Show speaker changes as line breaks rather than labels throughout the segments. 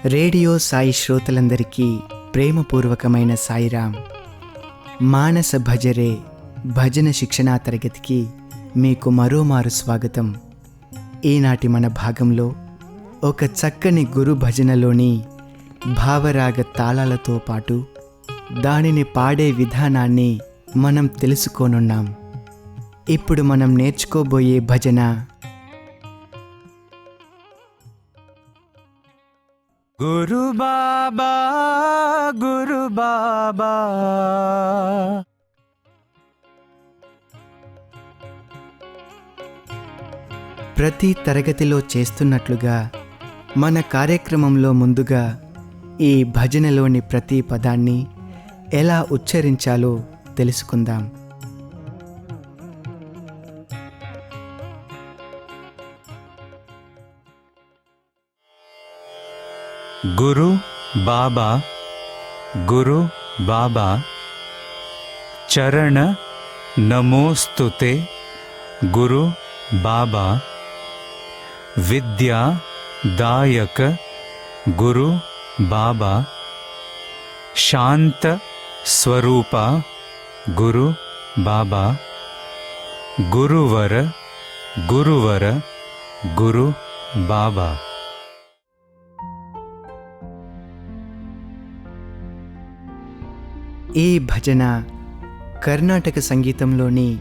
Radio Sai శ్రోతలందరికీ ప్రేమపూర్వకమైన సాయిరాం. మానస భజరే భజన శిక్షణా తరగతికి మీకు మరోమారు స్వాగతం. ఈనాటి మన భాగంలో ఒక చక్కని గురు భజనలోని భావరాగ తాళాలతో పాటు దానిని పాడే విధానాన్ని మనం తెలుసుకోనున్నాం. ఇప్పుడు మనం నేర్చుకోబోయే భజన
గురు బాబా గురు బాబా.
ప్రతి తరగతిలో చేస్తున్నట్లుగా మన కార్యక్రమంలో ముందుగా ఈ భజనలోని ప్రతి పదాన్ని ఎలా ఉచ్చరించాలో తెలుసుకుందాం.
గురు బాబా గురు బాబా చరణ నమోస్తుతే గురు బాబా. విద్యా దాయక గురు బాబా. శాంత స్వరూప గురు బాబా. గురువర గురువర గురు బాబా.
ఈ భజన కర్ణాటక సంగీతంలోని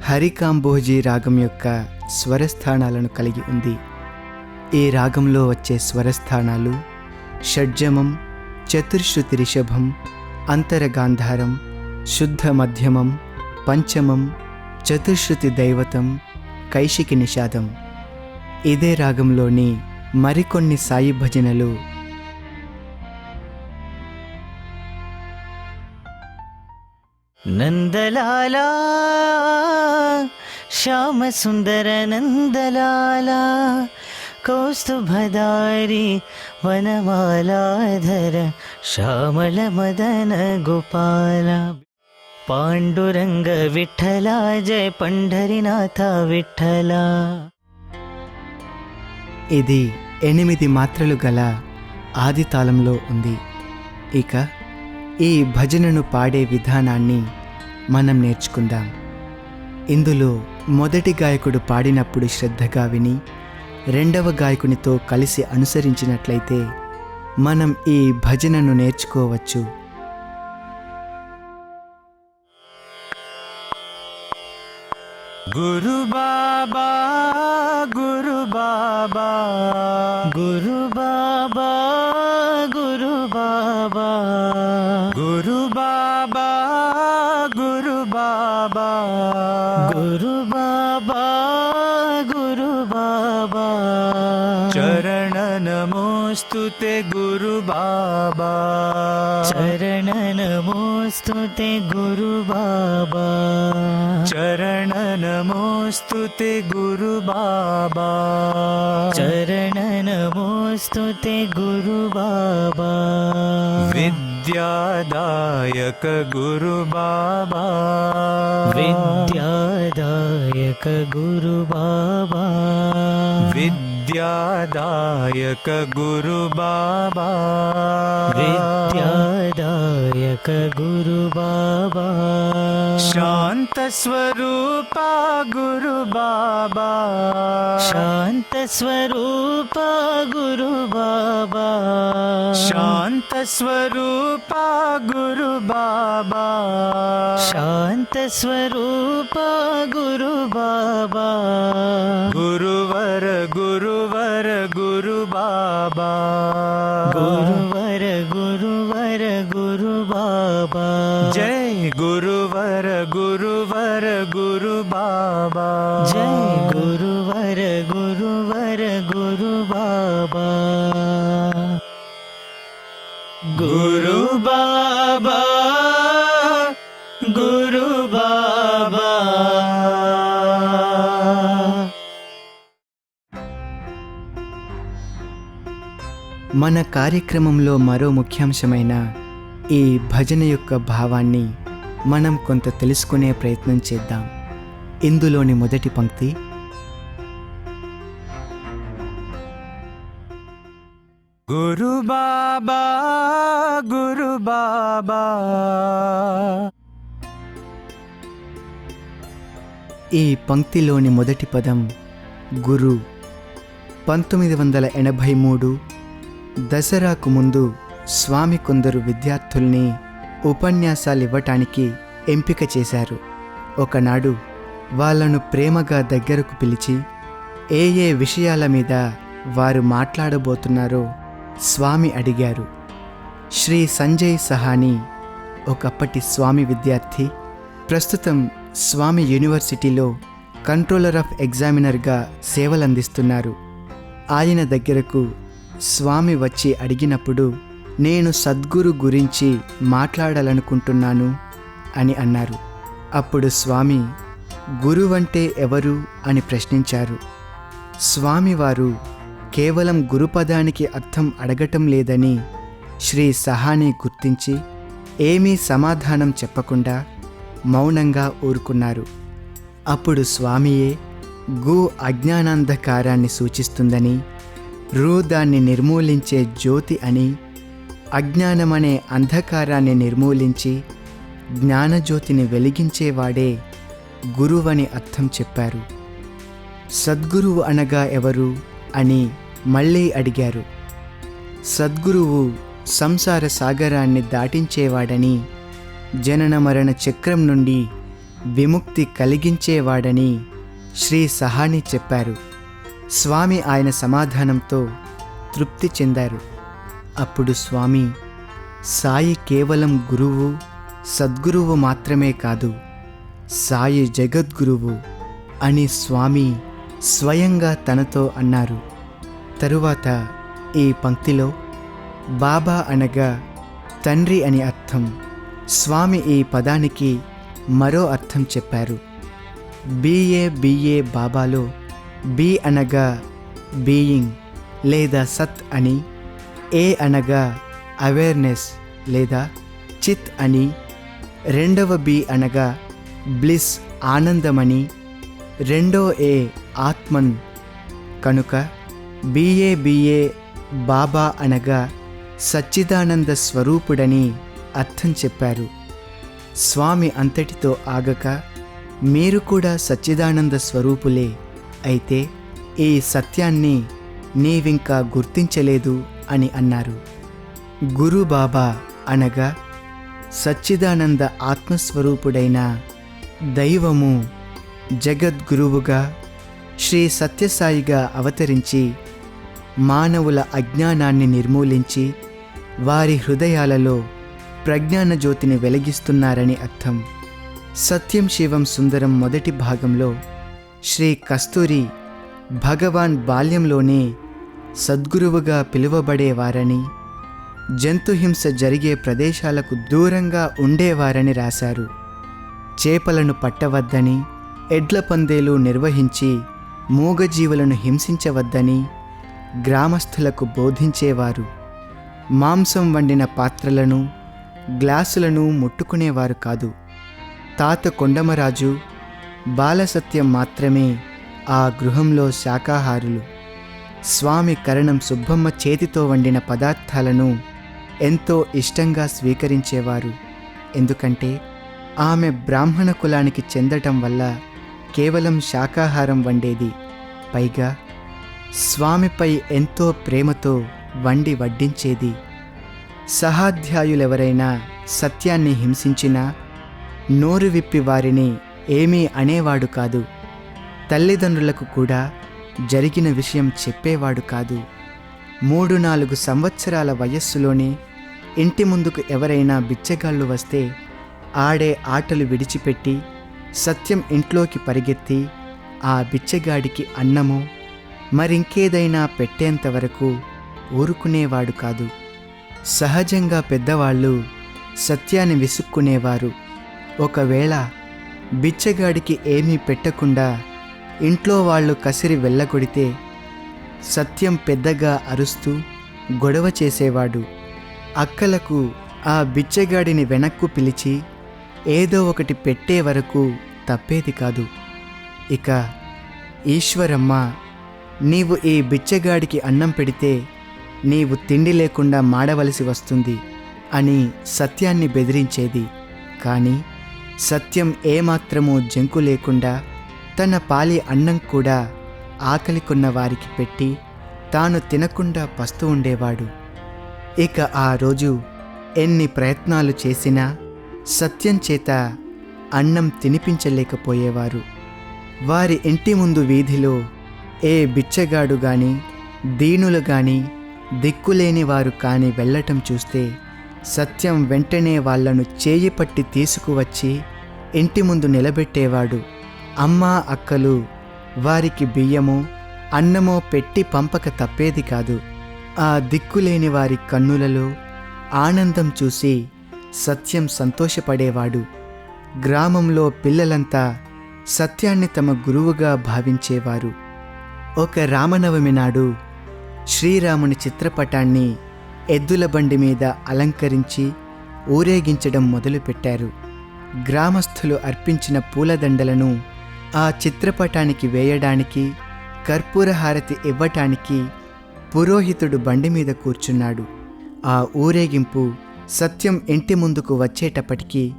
హరికాంబోజీ రాగం యొక్క స్వరస్థానాలను కలిగి ఉంది. ఈ రాగంలో వచ్చే స్వరస్థానాలు షడ్జమం, చతుర్శ్రుతి రిషభం, అంతరగాంధారం, శుద్ధ మధ్యమం, పంచమం, చతుర్శ్రుతి దైవతం, కైశికి నిషాదం. ఇదే రాగంలోని మరికొన్ని సాయి భజనలు
నందలాలా శ్యామ సుందర నందలాలా కౌస్తుభధారి వనమాలాధర శ్యామల మదన గోపాల పాండురంగ విఠల జయ పండరినాథ విఠల.
ఇది 8 మాత్రలు గల ఆది తాళంలో ఉంది. ఇక ఈ భజనను పాడే విధానాన్ని మనం నేర్చుకుందాం. ఇందులో మొదటి గాయకుడు పాడినప్పుడు శ్రద్ధగా విని రెండవ గాయకునితో కలిసి అనుసరించినట్లయితే మనం ఈ భజనను నేర్చుకోవచ్చు.
గురు బాబా గురు బాబా
గురు బాబా గురు బాబా
గురు బాబా గురు బాబా
గురు బాబా గురు బాబా.
చరణ నమోస్తుతే గురు బాబా.
చరణ నమోస్తుతే గురు బాబా.
చరణ నమోస్తుతే గురు బాబా.
చరణ నమోస్తుతే గురు బాబా.
విద్యాదాయక గురు బాబా.
విద్యాదాయక గురు బాబా.
విద్యాదాయక గురు బాబా.
విద్యాదాయక గురు బాబా.
శాంత స్వరూప గురు బాబా.
శాంత స్వరూప గురు బాబా.
శాంత స్వరూప గురు బాబా.
శాంత స్వరూప గురు బాబా.
గురువర గురువర గురు బాబా.
గురువర గురువర గురు బాబా.
జై గురువర గురువర గురు బాబా.
జై గురువర గురువర గురు బాబా. గురు బాబా గురు బాబా.
మన కార్యక్రమంలో మరో ముఖ్యాంశమైన ఈ భజన యొక్క భావాన్ని మనం కొంత తెలుసుకునే ప్రయత్నం చేద్దాం. ఇందులోని మొదటి పంక్తి,
గురు బాబా గురు బాబా.
ఈ పంక్తిలోని మొదటి పదం గురు. 1983 దసరాకు ముందు స్వామి కొందరు విద్యార్థుల్ని ఉపన్యాసాలివ్వటానికి ఎంపిక చేశారు. ఒకనాడు వాళ్ళను ప్రేమగా దగ్గరకు పిలిచి ఏ ఏ విషయాల మీద వారు మాట్లాడబోతున్నారో స్వామి అడిగారు. శ్రీ సంజయ్ సహాని ఒకప్పటి స్వామి విద్యార్థి, ప్రస్తుతం స్వామి యూనివర్సిటీలో కంట్రోలర్ ఆఫ్ ఎగ్జామినర్గా సేవలందిస్తున్నారు. ఆయన దగ్గరకు స్వామి వచ్చి అడిగినప్పుడు నేను సద్గురు గురించి మాట్లాడాలనుకుంటున్నాను అని అన్నారు. అప్పుడు స్వామి గురువంటే ఎవరు అని ప్రశ్నించారు. స్వామివారు కేవలం గురుపదానికి అర్థం అడగటం లేదని శ్రీ సహాని గుర్తించి ఏమీ సమాధానం చెప్పకుండా మౌనంగా ఊరుకున్నారు. అప్పుడు స్వామియే గు అజ్ఞానాంధకారాన్ని సూచిస్తుందని, రు దాన్ని నిర్మూలించే జ్యోతి అని, అజ్ఞానమనే అంధకారాన్ని నిర్మూలించి జ్ఞానజ్యోతిని వెలిగించేవాడే గురువని అర్థం చెప్పారు. సద్గురువు అనగా ఎవరు అని మళ్ళీ అడిగారు. సద్గురువు సంసార సాగరాన్ని దాటించేవాడని, జనన మరణ చక్రం నుండి విముక్తి కలిగించేవాడని శ్రీ సహాని చెప్పారు. స్వామి ఆయన సమాధానంతో తృప్తి చెందారు. అప్పుడు స్వామి సాయి కేవలం గురువు, సద్గురువు మాత్రమే కాదు, సాయి జగద్గురువు అని స్వామి స్వయంగా తనతో అన్నారు. తరువాత ఈ పంక్తిలో బాబా అనగా తండ్రి అని అర్థం. స్వామి ఈ పదానికి మరో అర్థం చెప్పారు. బిఏ బాబాలో బి అనగా బీయింగ్ లేదా సత్ అని, ఏ అనగా అవేర్నెస్ లేదా చిత్ అని, రెండవ బి అనగా బ్లిస్ ఆనందమని, రెండో ఏ ఆత్మన్. కనుక బిఏ బాబా అనగా సచ్చిదానంద స్వరూపుడని అర్థం చెప్పారు. స్వామి అంతటితో ఆగక మీరు కూడా సచ్చిదానంద స్వరూపులే, అయితే ఈ సత్యాన్ని నీవింకా గుర్తించలేదు అని అన్నారు. గురు బాబా అనగా సచ్చిదానంద ఆత్మస్వరూపుడైన దైవము జగద్గురువుగా శ్రీ సత్యసాయిగా అవతరించి మానవుల అజ్ఞానాన్ని నిర్మూలించి వారి హృదయాలలో ప్రజ్ఞాన జ్యోతిని వెలిగిస్తున్నారని అర్థం. సత్యం శివం సుందరం మొదటి భాగంలో శ్రీ కస్తూరి భగవాన్ బాల్యంలోనే సద్గురువుగా పిలువబడేవారని, జంతుహింస జరిగే ప్రదేశాలకు దూరంగా ఉండేవారని రాశారు. చేపలను పట్టవద్దని, ఎడ్ల పందేలు నిర్వహించి మూగజీవులను హింసించవద్దని గ్రామస్తులకు బోధించేవారు. మాంసం వండిన పాత్రలను, గ్లాసులను ముట్టుకునేవారు కాదు. తాత కొండమరాజు, బాలసత్యం మాత్రమే ఆ గృహంలో శాకాహారులు. స్వామి కరణం సుబ్బమ్మ చేతితో వండిన పదార్థాలను ఎంతో ఇష్టంగా స్వీకరించేవారు. ఎందుకంటే ఆమె బ్రాహ్మణ కులానికి చెందటం వల్ల కేవలం శాకాహారం వండేది. పైగా స్వామిపై ఎంతో ప్రేమతో వండి వడ్డించేది. సహాధ్యాయులెవరైనా సత్యాన్ని హింసించినా నోరు విప్పి వారిని ఏమీ అనేవాడు కాదు. తల్లిదండ్రులకు కూడా జరిగిన విషయం చెప్పేవాడు కాదు. 3-4 సంవత్సరాల వయస్సులోనే ఇంటి ముందుకు ఎవరైనా బిచ్చగాళ్ళు వస్తే ఆడే ఆటలు విడిచిపెట్టి సత్యం ఇంట్లోకి పరిగెత్తి ఆ బిచ్చగాడికి అన్నము మరింకేదైనా పెట్టేంతవరకు ఊరుకునేవాడు కాదు. సహజంగా పెద్దవాళ్ళు సత్యాన్ని విసుక్కునేవారు. ఒకవేళ బిచ్చగాడికి ఏమీ పెట్టకుండా ఇంట్లో వాళ్ళు కసిరి వెళ్ళగొడితే సత్యం పెద్దగా అరుస్తూ గొడవ చేసేవాడు. అక్కలకు ఆ బిచ్చగాడిని వెనక్కు పిలిచి ఏదో ఒకటి పెట్టే వరకు తప్పేది కాదు. ఇక ఈశ్వరమ్మ, నీవు ఈ బిచ్చగాడికి అన్నం పెడితే నీవు తిండి లేకుండా మాడవలసి వస్తుంది అని సత్యాన్ని బెదిరించేది. కానీ సత్యం ఏమాత్రమూ జంకు లేకుండా తన పాలి అన్నం కూడా ఆకలికున్న వారికి పెట్టి తాను తినకుండా పస్తూ ఉండేవాడు. ఇక ఆ రోజు ఎన్ని ప్రయత్నాలు చేసినా సత్యం చేత అన్నం తినిపించలేకపోయేవారు. వారి ఇంటి ముందు వీధిలో ఏ బిచ్చగాడు గాని, దీనులు గాని, దిక్కులేని వారు కాని వెళ్ళటం చూస్తే సత్యం వెంటనే వాళ్లను చేయి పట్టి తీసుకువచ్చి ఇంటి ముందు నిలబెట్టేవాడు. అమ్మా అక్కలు వారికి బియ్యమో అన్నమో పెట్టి పంపక తప్పేది కాదు. ఆ దిక్కులేని వారి కన్నులలో ఆనందం చూసి సత్యం సంతోషపడేవాడు. గ్రామంలో పిల్లలంతా సత్యాన్ని తమ గురువుగా భావించేవారు. ఒక రామనవమి నాడు శ్రీరాముని చిత్రపటాన్ని ఎద్దుల బండి మీద అలంకరించి ఊరేగించడం మొదలుపెట్టారు. గ్రామస్థులు అర్పించిన పూలదండలను ఆ చిత్రపటానికి వేయడానికి, కర్పూర హారతి ఇవ్వటానికి పురోహితుడు బండి మీద కూర్చున్నాడు. ఆ ఊరేగింపు సత్యం ఇంటి ముందుకు వచ్చేటప్పటికి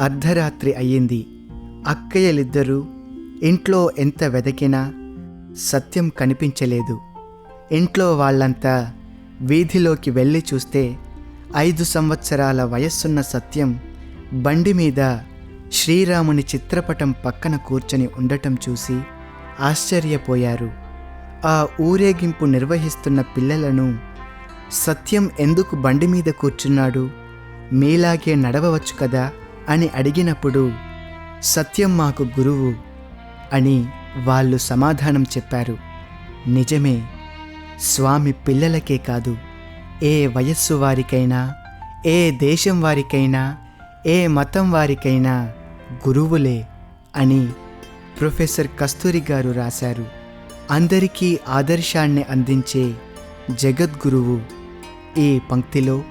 అర్ధరాత్రి అయ్యింది. అక్కయ్యలిద్దరూ ఇంట్లో ఎంత వెదకినా సత్యం కనిపించలేదు. ఇంట్లో వాళ్ళంతా వీధిలోకి వెళ్ళి చూస్తే 5 సంవత్సరాల వయస్సున్న సత్యం బండి మీద శ్రీరాముని చిత్రపటం పక్కన కూర్చొని ఉండటం చూసి ఆశ్చర్యపోయారు. ఆ ఊరేగింపు నిర్వహిస్తున్న పిల్లలను సత్యం ఎందుకు బండి మీద కూర్చున్నాడు, మీలాగే నడవవచ్చు కదా అని అడిగినప్పుడు సత్యం మాకు గురువు అని వాళ్ళు సమాధానం చెప్పారు. నిజమే, స్వామి పిల్లలకే కాదు, ఏ వయస్సు వారికైనా, ఏ దేశం వారికైనా, ఏ మతం వారికైనా గురువులే అని ప్రొఫెసర్ కస్తూరి గారు రాశారు. అందరికీ ఆదర్శాన్ని అందించే జగద్గురువు. ఈ పంక్తిలో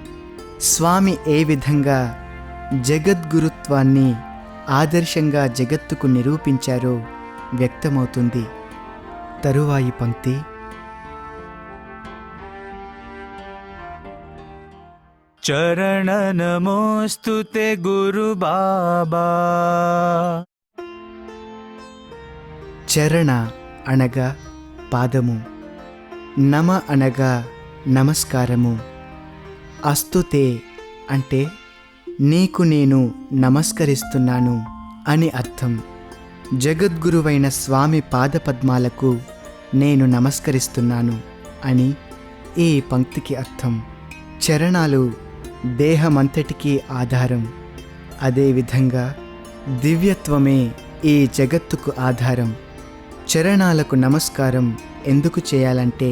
స్వామి ఏ విధంగా జగద్గురుత్వాన్ని ఆదర్శంగా జగత్తుకు నిరూపించారో వ్యక్తమవుతుంది. తరువాయి పంక్తి:
చరణ నమోస్తుతే గురు బాబా.
చరణ అనగా పాదము, నమ అనగా నమస్కారము, అస్తుతే అంటే నీకు నేను నమస్కరిస్తున్నాను అని అర్థం. జగద్గురువైన స్వామి పాదపద్మాలకు నేను నమస్కరిస్తున్నాను అని ఈ పంక్తికి అర్థం. చరణాలు దేహమంతటికీ ఆధారం. అదేవిధంగా దివ్యత్వమే ఈ జగత్తుకు ఆధారం. చరణాలకు నమస్కారం ఎందుకు చేయాలంటే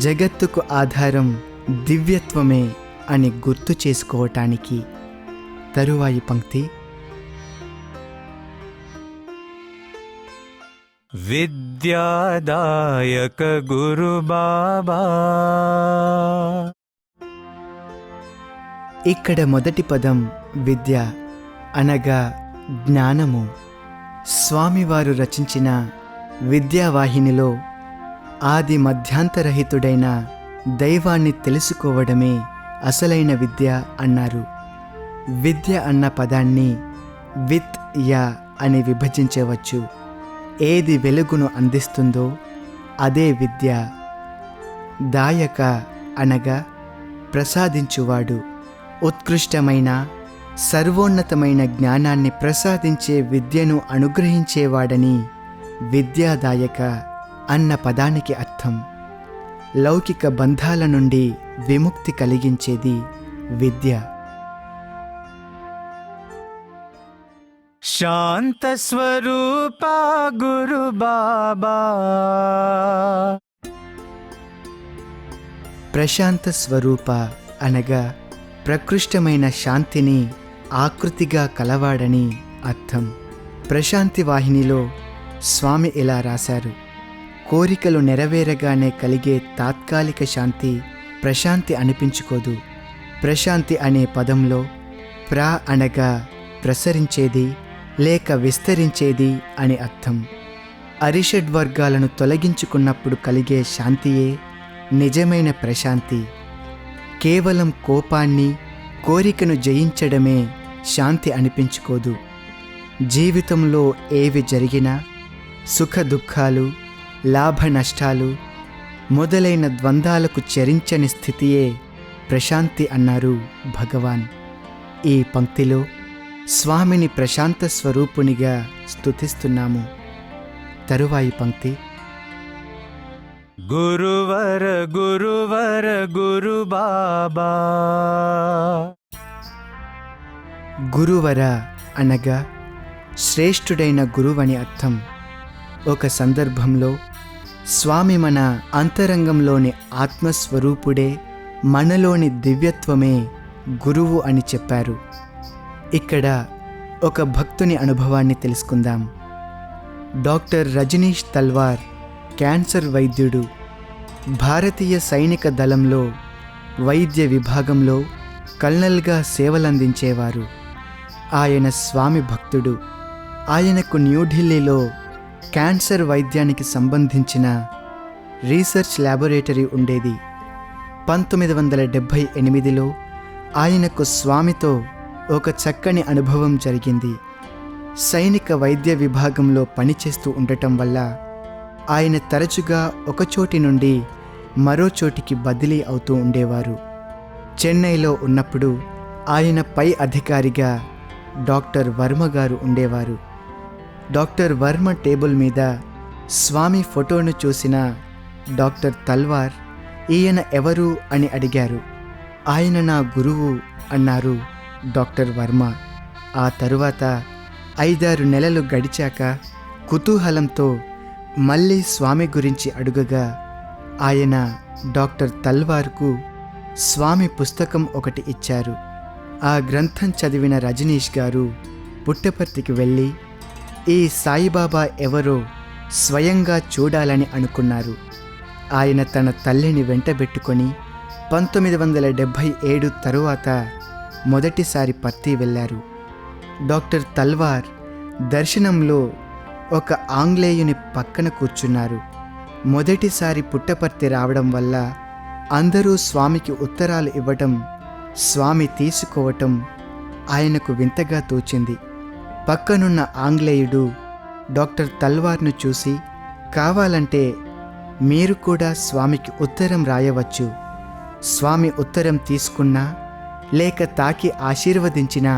జగత్తుకు ఆధారం దివ్యత్వమే అని గుర్తు చేసుకోవటానికి. తరువాయి పంక్తి:
విద్యాదాయక గురు బాబా.
ఇక్కడ మొదటి పదం విద్య అనగా జ్ఞానము. స్వామివారు రచించిన విద్యావాహినిలో ఆది మధ్యాంతరహితుడైన దైవాన్ని తెలుసుకోవడమే అసలైన విద్య అన్నారు. విద్య అన్న పదాన్ని విత్ యా అని విభజించవచ్చు. ఏది వెలుగును అందిస్తుందో అదే విద్య. దాయక అనగా ప్రసాదించువాడు. ఉత్కృష్టమైన సర్వోన్నతమైన జ్ఞానాన్ని ప్రసాదించే విద్యను అనుగ్రహించేవాడని విద్యాదాయక అన్న పదానికి అర్థం. లౌకిక బంధాల నుండి విముక్తి కలిగించేది విద్య.
శాంత స్వరూప గురు బాబా.
ప్రశాంత స్వరూప అనగా ప్రకృష్టమైన శాంతిని ఆకృతిగా కలవాడని అర్థం. ప్రశాంతి వాహినిలో స్వామి ఇలా రాశారు: కోరికలు నెరవేరగానే కలిగే తాత్కాలిక శాంతి ప్రశాంతి అనిపించుకోదు. ప్రశాంతి అనే పదంలో ప్రా అనగా ప్రసరించేది లేక విస్తరించేది అని అర్థం. అరిషడ్ వర్గాలను తొలగించుకున్నప్పుడు కలిగే శాంతియే నిజమైన ప్రశాంతి. కేవలం కోపాన్ని, కోరికను జయించడమే శాంతి అనిపించుకోదు. జీవితంలో ఏవి జరిగినా సుఖ దుఃఖాలు, లాభ నష్టాలు మొదలైన ద్వంద్వాలకు చరించని స్థితియే ప్రశాంతి అన్నారు భగవాన్. ఈ పంక్తిలో స్వామిని ప్రశాంత స్వరూపునిగా స్తుతిస్తున్నాము. తరువాయి పంక్తి:
గురువర గురువర గురు బాబా.
గురువర అనగా శ్రేష్ఠుడైన గురువని అర్థం. ఒక సందర్భంలో స్వామి మన అంతరంగంలోని ఆత్మస్వరూపుడే, మనలోని దివ్యత్వమే గురువు అని చెప్పారు. ఇక్కడ ఒక భక్తుని అనుభవాన్ని తెలుసుకుందాం. డాక్టర్ రజనీష్ తల్వార్ క్యాన్సర్ వైద్యుడు. భారతీయ సైనిక దళంలో వైద్య విభాగంలో కల్నల్గా సేవలందించేవారు. ఆయన స్వామి భక్తుడు. ఆయనకు న్యూఢిల్లీలో క్యాన్సర్ వైద్యానికి సంబంధించిన రీసెర్చ్ ల్యాబొరేటరీ ఉండేది. 1978లో ఆయనకు స్వామితో ఒక చక్కని అనుభవం జరిగింది. సైనిక వైద్య విభాగంలో పనిచేస్తూ ఉండటం వల్ల ఆయన తరచుగా ఒకచోటి నుండి మరో చోటికి బదిలీ అవుతూ ఉండేవారు. చెన్నైలో ఉన్నప్పుడు ఆయన పై అధికారిగా డాక్టర్ వర్మ గారు ఉండేవారు. డాక్టర్ వర్మ టేబుల్ మీద స్వామి ఫోటోను చూసిన డాక్టర్ తల్వార్ ఈయన ఎవరు అని అడిగారు. ఆయన నా గురువు అన్నారు డాక్టర్ వర్మ. ఆ తరువాత 5-6 నెలలు గడిచాక కుతూహలంతో మళ్ళీ స్వామి గురించి అడుగగా ఆయన డాక్టర్ తల్వార్కు స్వామి పుస్తకం ఒకటి ఇచ్చారు. ఆ గ్రంథం చదివిన రజనీష్ గారు పుట్టపర్తికి వెళ్ళి ఈ సాయిబాబా ఎవరో స్వయంగా చూడాలని అనుకున్నారు. ఆయన తన తల్లిని వెంటబెట్టుకొని 1977 తరువాత మొదటిసారి పర్తి వెళ్ళారు. డాక్టర్ తల్వార్ దర్శనంలో ఒక ఆంగ్లేయుని పక్కన కూర్చున్నారు. మొదటిసారి పుట్టపర్తి రావడం వల్ల అందరూ స్వామికి ఉత్తరాలు ఇవ్వటం, స్వామి తీసుకోవటం ఆయనకు వింతగా తోచింది. పక్కనున్న ఆంగ్లేయుడు డాక్టర్ తల్వార్ను చూసి, కావాలంటే మీరు కూడా స్వామికి ఉత్తరం రాయవచ్చు, స్వామి ఉత్తరం తీసుకున్నా లేక తాకి ఆశీర్వదించినా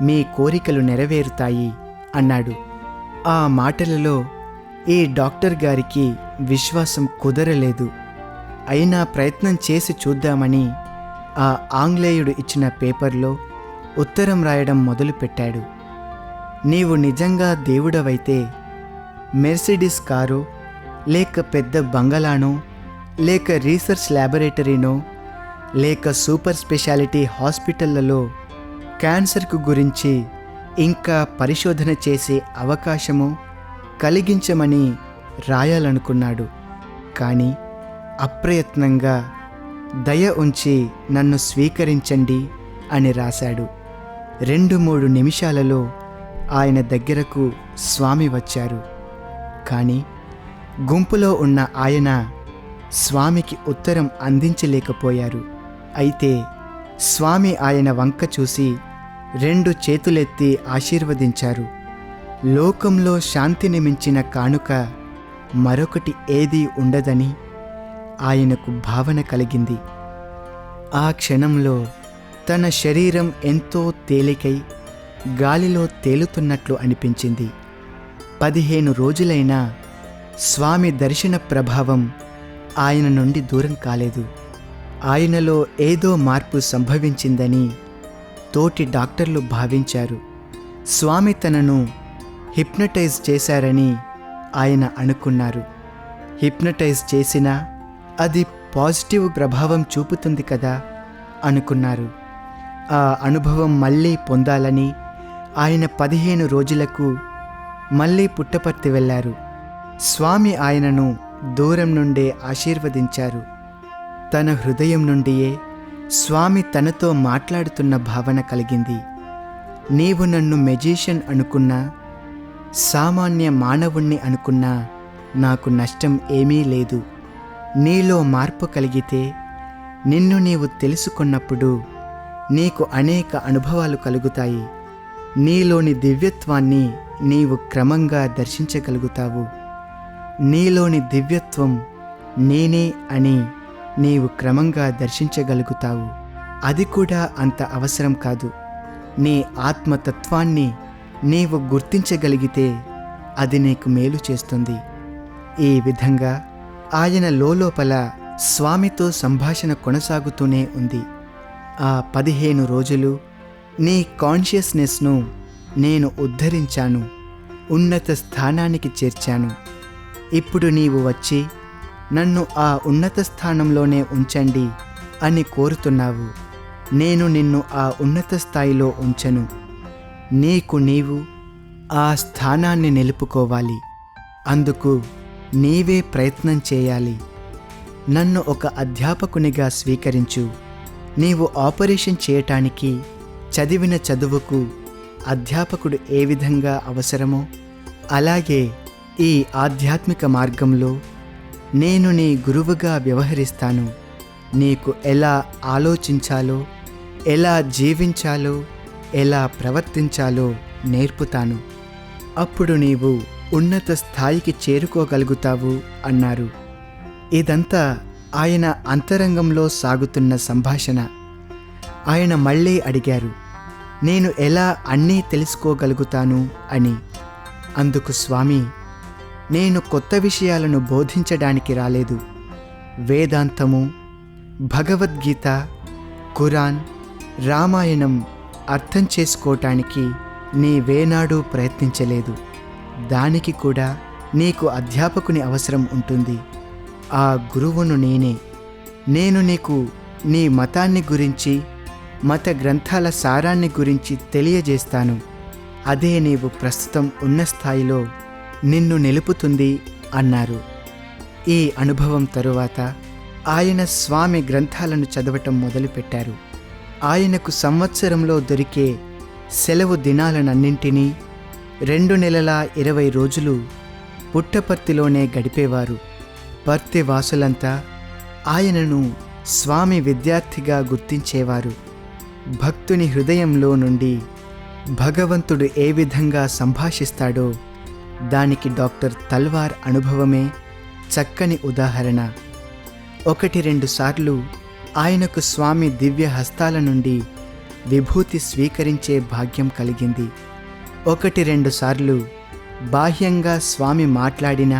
మీ కోరికలు నెరవేరుతాయి అన్నాడు. ఆ మాటలలో ఈ డాక్టర్ గారికి విశ్వాసం కుదరలేదు. అయినా ప్రయత్నం చేసి చూద్దామని ఆ ఆంగ్లేయుడు ఇచ్చిన పేపర్లో ఉత్తరం రాయడం మొదలుపెట్టాడు. నీవు నిజంగా దేవుడవైతే మెర్సిడీస్ కారో లేక పెద్ద బంగళానో లేక రీసెర్చ్ ల్యాబొరేటరీనో లేక సూపర్ స్పెషాలిటీ హాస్పిటళ్లలో క్యాన్సర్కు గురించి ఇంకా పరిశోధన చేసే అవకాశము కలిగించమని రాయాలనుకున్నాడు. కానీ అప్రయత్నంగా దయ ఉంచి నన్ను స్వీకరించండి అని రాశాడు. 2-3 నిమిషాలలో ఆయన దగ్గరకు స్వామి వచ్చారు. కానీ గుంపులో ఉన్న ఆయన స్వామికి ఉత్తరం అందించలేకపోయారు. అయితే స్వామి ఆయన వంక చూసి 2 చేతులెత్తి ఆశీర్వదించారు. లోకంలో శాంతిని మించిన కానుక మరొకటి ఏదీ ఉండదని ఆయనకు భావన కలిగింది. ఆ క్షణంలో తన శరీరం ఎంతో తేలికై గాలిలో తేలుతున్నట్లు అనిపించింది. 15 రోజులైనా స్వామి దర్శన ప్రభావం ఆయన నుండి దూరం కాలేదు. ఆయనలో ఏదో మార్పు సంభవించిందని తోటి డాక్టర్లు భావించారు. స్వామి తనను హిప్నటైజ్ చేశారని ఆయన అనుకున్నారు. హిప్నటైజ్ చేసినా అది పాజిటివ్ ప్రభావం చూపుతుంది కదా అనుకున్నారు. ఆ అనుభవం మళ్ళీ పొందాలని ఆయన 15 రోజులకు మళ్ళీ పుట్టపర్తి వెళ్ళారు. స్వామి ఆయనను దూరం నుండే ఆశీర్వదించారు. తన హృదయం నుండియే స్వామి తనతో మాట్లాడుతున్న భావన కలిగింది. నీవు నన్ను మెజీషియన్ అనుకున్నా, సామాన్య మానవుణ్ణి అనుకున్నా నాకు నష్టం ఏమీ లేదు. నీలో మార్పు కలిగితే, నిన్ను నీవు తెలుసుకున్నప్పుడు నీకు అనేక అనుభవాలు కలుగుతాయి. నీలోని దివ్యత్వాన్ని నీవు క్రమంగా దర్శించగలుగుతావు. నీలోని దివ్యత్వం నేనే అని నీవు క్రమంగా దర్శించగలుగుతావు. అది కూడా అంత అవసరం కాదు. నీ ఆత్మతత్వాన్ని నీవు గుర్తించగలిగితే అది నీకు మేలు చేస్తుంది. ఈ విధంగా ఆయన లోపల స్వామితో సంభాషణ కొనసాగుతూనే ఉంది. ఆ 15 రోజులు నీ కాన్షియస్నెస్ను నేను ఉద్ధరించాను, ఉన్నత స్థానానికి చేర్చాను. ఇప్పుడు నీవు వచ్చి నన్ను ఆ ఉన్నత స్థానంలోనే ఉంచండి అని కోరుతున్నావు. నేను నిన్ను ఆ ఉన్నత స్థాయిలో ఉంచను. నీకు నీవు ఆ స్థానాన్ని నిలుపుకోవాలి. అందుకు నీవే ప్రయత్నం చేయాలి. నన్ను ఒక అధ్యాపకునిగా స్వీకరించు. నీవు ఆపరేషన్ చేయటానికి చదివిన చదువుకు అధ్యాపకుడు ఏ విధంగా అవసరమో, అలాగే ఈ ఆధ్యాత్మిక మార్గంలో నేను నీ గురువుగా వ్యవహరిస్తాను. నీకు ఎలా ఆలోచించాలో, ఎలా జీవించాలో, ఎలా ప్రవర్తించాలో నేర్పుతాను. అప్పుడు నీవు ఉన్నత స్థాయికి చేరుకోగలుగుతావు అన్నారు. ఇదంతా ఆయన అంతరంగంలో సాగుతున్న సంభాషణ. ఆయన మళ్ళీ అడిగారు, నేను ఎలా అన్నీ తెలుసుకోగలుగుతాను అని. అందుకు స్వామి, నేను కొత్త విషయాలను బోధించడానికి రాలేదు. వేదాంతము, భగవద్గీత, ఖురాన్, రామాయణం అర్థం చేసుకోవటానికి నీవేనాడూ ప్రయత్నించలేదు. దానికి కూడా నీకు అధ్యాపకుని అవసరం ఉంటుంది. ఆ గురువును నేనే. నేను నీకు నీ మతాన్ని గురించి, మత గ్రంథాల సారాన్ని గురించి తెలియజేస్తాను. అదే నీవు ప్రస్తుతం ఉన్న స్థాయిలో నిన్ను నిలుపుతుంది అన్నారు. ఈ అనుభవం తరువాత ఆయన స్వామి గ్రంథాలను చదవటం మొదలుపెట్టారు. ఆయనకు సంవత్సరంలో దొరికే సెలవు దినాలనన్నింటినీ 2 నెలల 20 రోజులు పుట్టపర్తిలోనే గడిపేవారు. పర్తి వాసులంతా ఆయనను స్వామి విద్యార్థిగా గుర్తించేవారు. భక్తుని హృదయంలో నుండి భగవంతుడు ఏ విధంగా సంభాషిస్తాడో దానికి డాక్టర్ తల్వార్ అనుభవమే చక్కని ఉదాహరణ. 1-2 సార్లు ఆయనకు స్వామి దివ్య హస్తాల నుండి విభూతి స్వీకరించే భాగ్యం కలిగింది. 1-2 సార్లు బాహ్యంగా స్వామి మాట్లాడినా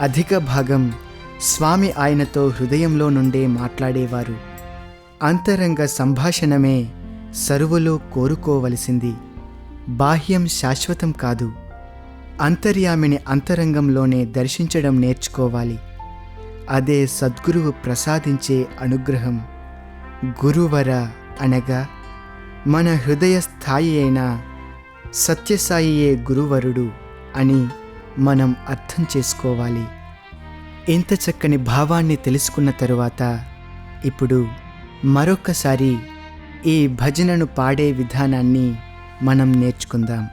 అధిక భాగం స్వామి ఆయనతో హృదయంలో నుండే మాట్లాడేవారు. అంతరంగ సంభాషణమే సర్వులు కోరుకోవలసింది. బాహ్యం శాశ్వతం కాదు. అంతర్యామిని అంతరంగంలోనే దర్శించడం నేర్చుకోవాలి. అదే సద్గురువు ప్రసాదించే అనుగ్రహం. గురువర అనగా మన హృదయ స్థాయి అయిన సత్యసాయియే గురువరుడు అని మనం అర్థం చేసుకోవాలి. ఇంత చక్కని భావాన్ని తెలుసుకున్న తరువాత ఇప్పుడు మరొక్కసారి ఈ భజనను పాడే విధానాన్ని మనం నేర్చుకుందాం.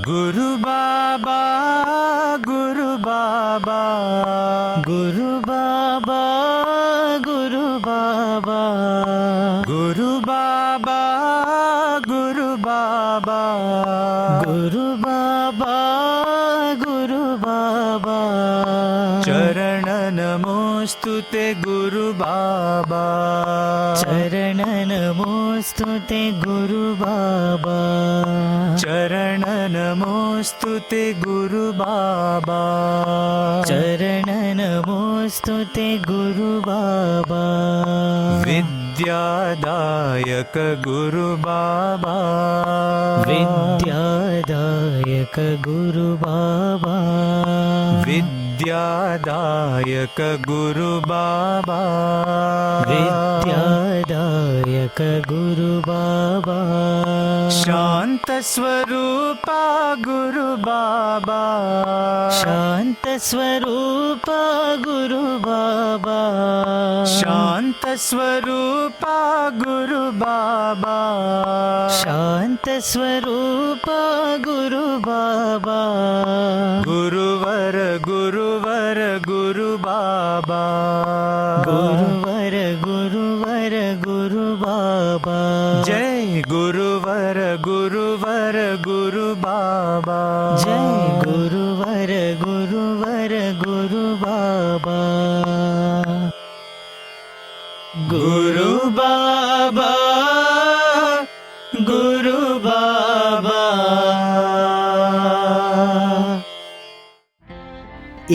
గురు బాబా గురు బాబా
గురు బాబా గురు బాబా
గురు బాబా గురు బాబా
గురు బాబా గురు బాబా
చరణ నమోస్తుతే గురు బాబా
చరణ నమోస్తుతే గురు బాబా
చరణ నమోస్తుతే గురు బాబా
చరణ నమోస్తుతే గురు బాబా
విద్యాదాయక గురు బాబా
విద్యాదాయక గురు బాబా
విద్యాదాయక विद्यादायक गुरु बाबा
विद्यादायक गुरु बाबा
शांत स्वरूपा गुरु बाबा
शांत स्वरूपा गुरु बाबा
शांत स्वरूपा गुरु बाबा
शांत स्वरूपा गुरु बाबा
गुरुवर गुरुवर गुरु बाबा
गुरुवर गुरुवर गुरु बाबा
जय गुरुवर गुरुवर गुरु बाबा
जय गुरुवर गुरुवर गुरु बाबा गुरु बाबा गुरु बाबा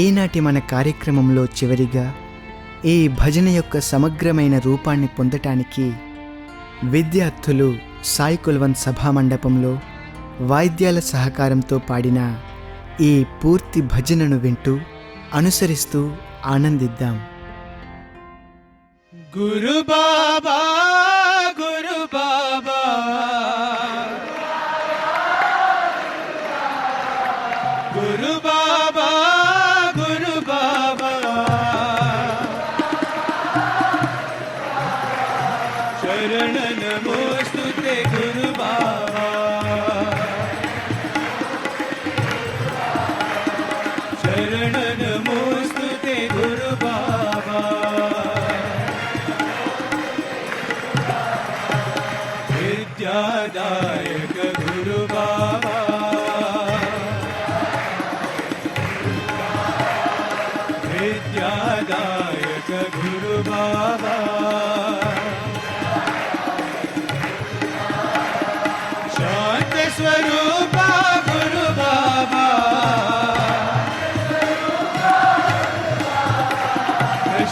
ఈనాటి మన కార్యక్రమంలో చివరిగా ఈ భజన యొక్క సమగ్రమైన రూపాన్ని పొందటానికి విద్యార్థులు సాయి కుల్వంత్ సభామండపంలో వాయిద్యాల సహకారంతో పాడిన ఈ పూర్తి భజనను వింటూ అనుసరిస్తూ ఆనందిద్దాం.
गुरु बाबा गुरु बाबा गुरु बाबा गुरु बाबा शरण नमोस्तुते गुरु बाबा शरण नमोस्तुते गुरु बाबा विद्यादायक गुरु बाबा विद्यादायक गुरु बाबा शांत स्वरूपा गुरु बाबा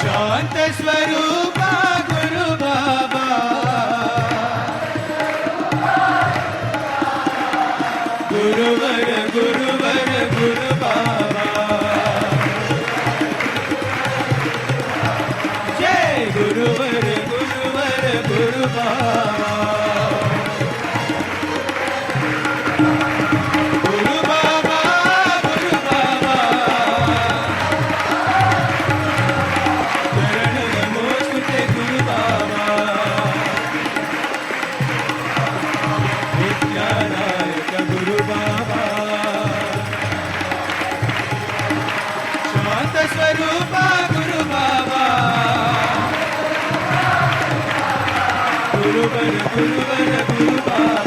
शांत स्वरूपा गुरु बाबा गुरुवर गुरुवर गुरु बाबा जय गुरुवर गुरुवर गुरु बाबा गुरु बाबा गुरु बाबा शरण नमोस्तुते गुरु बाबा विद्यादायक गुरु बाबा शांत स्वरूपा गुरु बाबा गुरुवर गुरुवर गुरु बाबा